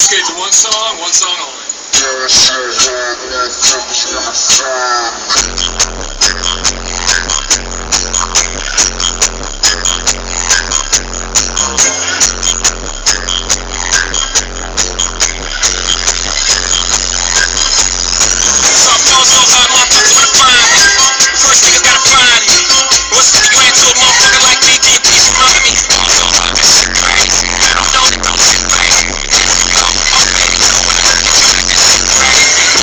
Okay, to one song only. First niggas gotta find me. What's the you ain't to a motherfucker like me? Can you please remind me? This shit crazy. I don't know that don't shit crazy.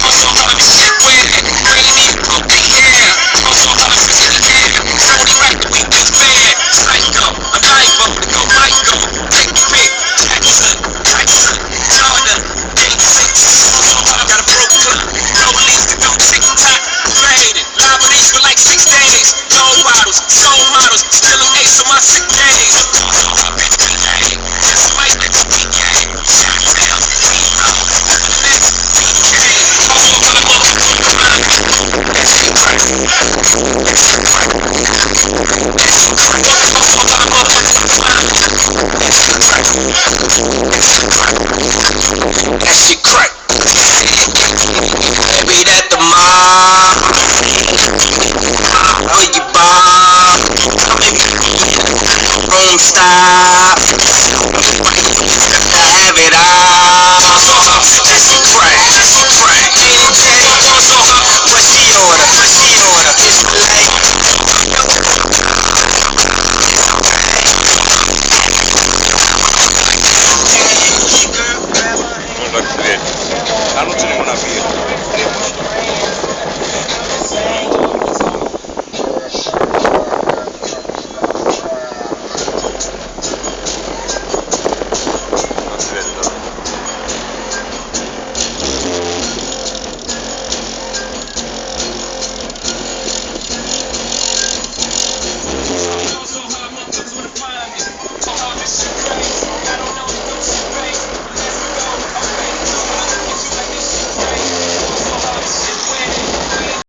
Also hard as shit weird. Rainy, okay, yeah. Also hard as shit in the air. Saudi right the week is fair. Psycho, I'm libo, to go Michael. Take the pick. Tyson, Jordan, 86. Also hard, got a broke clock. Rollies that don't tick tock. Faded, live with these for like 6 days. Gold bottles, soul models, still an ace on my sick days. Also hard, bitch, delay. Just might let you be gay. Shot down, the next BK. Also hard, motherfucker, mind. That shit crack. That shit crack. That shit crack. Also hard, motherfucker, mind. That shit crack. That shit crack. That shit crack.